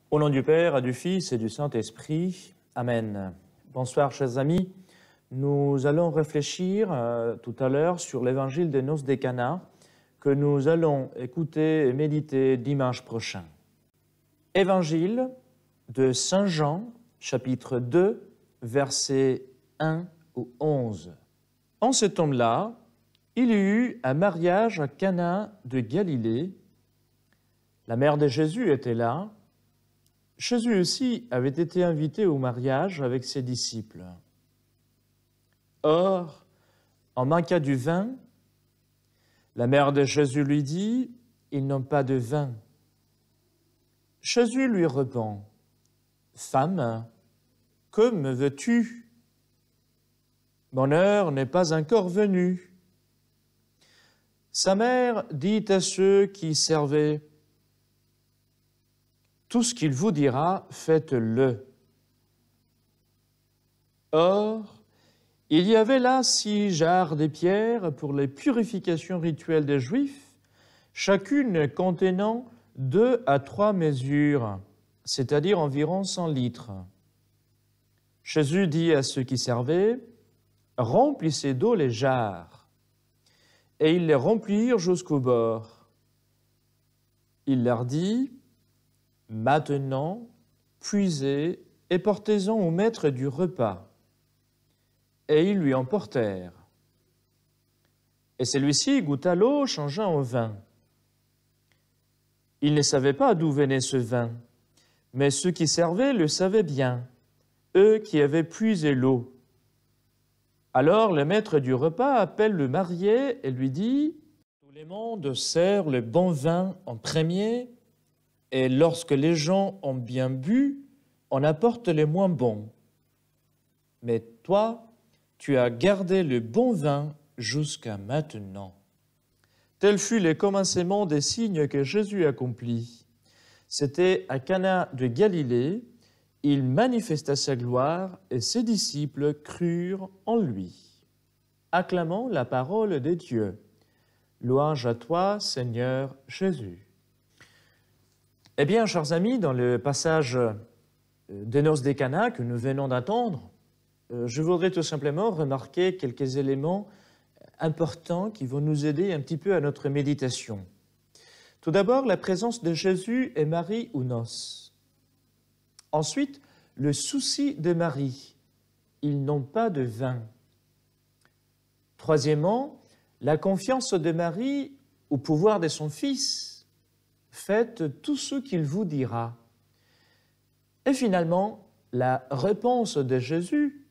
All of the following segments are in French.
Au nom du Père, du Fils et du Saint-Esprit. Amen. Bonsoir, chers amis. Nous allons réfléchir tout à l'heure sur l'évangile des noces de Cana que nous allons écouter et méditer dimanche prochain. Évangile de Saint Jean, chapitre 2, versets 1 au 11. En ce temps-là, il y eut un mariage à Cana de Galilée. La mère de Jésus était là. Jésus aussi avait été invité au mariage avec ses disciples. Or, en manqua du vin, la mère de Jésus lui dit, « Ils n'ont pas de vin. » Jésus lui répond, « Femme, que me veux-tu? Mon heure n'est pas encore venue. » Sa mère dit à ceux qui servaient, « Tout ce qu'il vous dira, faites-le. » Or, il y avait là 6 jarres de pierre pour les purifications rituelles des Juifs, chacune contenant 2 à 3 mesures, c'est-à-dire environ 100 litres. Jésus dit à ceux qui servaient, « Remplissez d'eau les jarres. » Et ils les remplirent jusqu'au bord. Il leur dit, « Maintenant, puisez et portez-en au maître du repas. » Et ils lui en portèrent. Et celui-ci goûta l'eau changeant en vin. Il ne savait pas d'où venait ce vin, mais ceux qui servaient le savaient bien, eux qui avaient puisé l'eau. Alors le maître du repas appelle le marié et lui dit, « Tout le monde sert le bon vin en premier, et lorsque les gens ont bien bu, on apporte les moins bons. Mais toi, tu as gardé le bon vin jusqu'à maintenant. » Tel fut le commencement des signes que Jésus accomplit. C'était à Cana de Galilée, il manifesta sa gloire et ses disciples crurent en lui. Acclamons la parole de Dieu. Louange à toi, Seigneur Jésus. Eh bien, chers amis, dans le passage des noces de Cana que nous venons d'entendre, je voudrais tout simplement remarquer quelques éléments importants qui vont nous aider un petit peu à notre méditation. Tout d'abord, la présence de Jésus et Marie aux noces. Ensuite, le souci de Marie. Ils n'ont pas de vin. Troisièmement, la confiance de Marie au pouvoir de son Fils. Faites tout ce qu'il vous dira. Et finalement, la réponse de Jésus,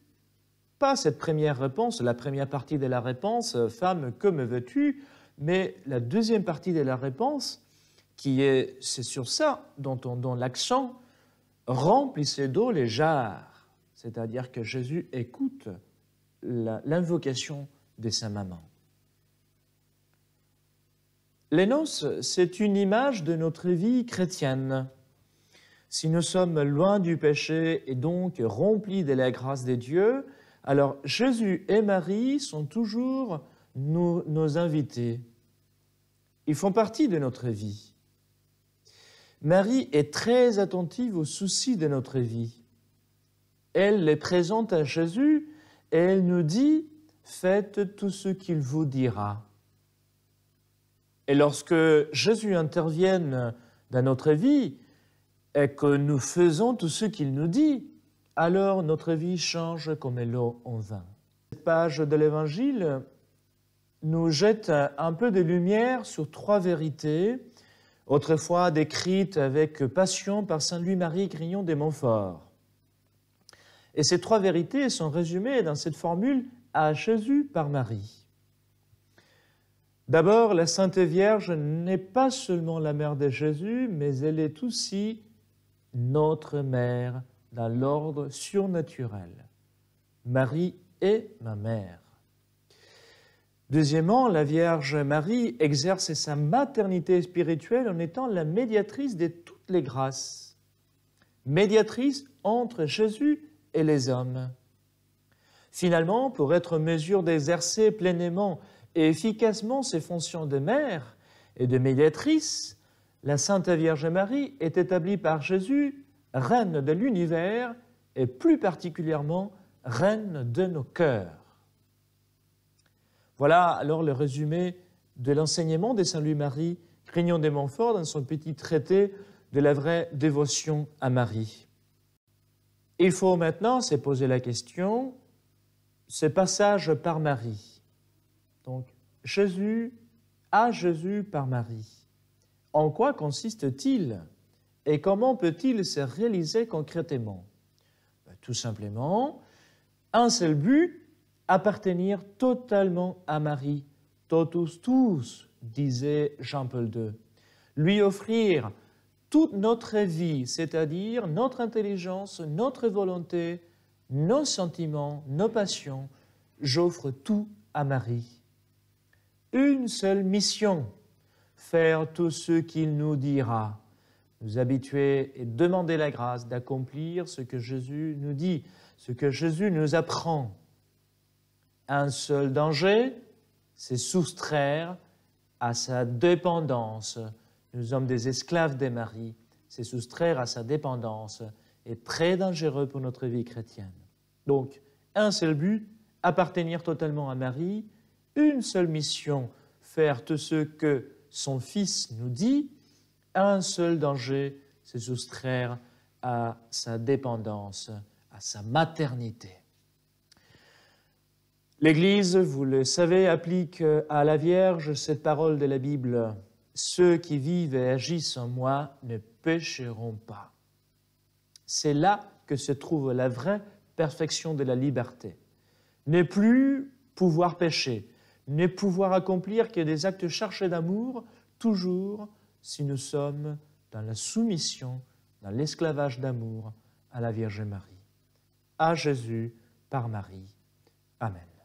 pas cette première réponse, la première partie de la réponse, « Femme, que me veux-tu » mais la deuxième partie de la réponse, c'est sur ça dont on donne l'accent, « Remplissez d'eau les jarres », c'est-à-dire que Jésus écoute l'invocation de sa maman. Les noces, c'est une image de notre vie chrétienne. Si nous sommes loin du péché et donc remplis de la grâce de Dieu, alors Jésus et Marie sont toujours nos invités. Ils font partie de notre vie. Marie est très attentive aux soucis de notre vie. Elle les présente à Jésus et elle nous dit « Faites tout ce qu'il vous dira ». Et lorsque Jésus intervienne dans notre vie et que nous faisons tout ce qu'il nous dit, alors notre vie change comme l'eau en vin. Cette page de l'Évangile nous jette un peu de lumière sur 3 vérités, autrefois décrites avec passion par saint Louis-Marie Grignon de Montfort. Et ces 3 vérités sont résumées dans cette formule « à Jésus par Marie ». D'abord, la Sainte Vierge n'est pas seulement la mère de Jésus, mais elle est aussi notre mère dans l'ordre surnaturel. Marie est ma mère. Deuxièmement, la Vierge Marie exerce sa maternité spirituelle en étant la médiatrice de toutes les grâces, médiatrice entre Jésus et les hommes. Finalement, pour être en mesure d'exercer pleinement et efficacement ses fonctions de mère et de médiatrice, la Sainte Vierge Marie est établie par Jésus reine de l'univers et plus particulièrement reine de nos cœurs. Voilà alors le résumé de l'enseignement de Saint Louis-Marie Grignon de Montfort dans son petit traité de la vraie dévotion à Marie. Il faut maintenant se poser la question, ce passage par Marie. Donc, Jésus par Marie. En quoi consiste-t-il et comment peut-il se réaliser concrètement? Tout simplement, un seul but, appartenir totalement à Marie, totus tuus, disait Jean-Paul II. Lui offrir toute notre vie, c'est-à-dire notre intelligence, notre volonté, nos sentiments, nos passions, j'offre tout à Marie. Une seule mission, faire tout ce qu'il nous dira, nous habituer et demander la grâce d'accomplir ce que Jésus nous dit, ce que Jésus nous apprend. Un seul danger, c'est soustraire à sa dépendance. Nous sommes des esclaves de Marie, c'est soustraire à sa dépendance et très dangereux pour notre vie chrétienne. Donc, un seul but, appartenir totalement à Marie, une seule mission, faire tout ce que son Fils nous dit, un seul danger, c'est soustraire à sa dépendance, à sa maternité. L'Église, vous le savez, applique à la Vierge cette parole de la Bible. Ceux qui vivent et agissent en moi ne pécheront pas. C'est là que se trouve la vraie perfection de la liberté. Ne plus pouvoir pécher, ne pouvoir accomplir que des actes chargés d'amour, toujours si nous sommes dans la soumission, dans l'esclavage d'amour à la Vierge Marie. À Jésus par Marie. Amen.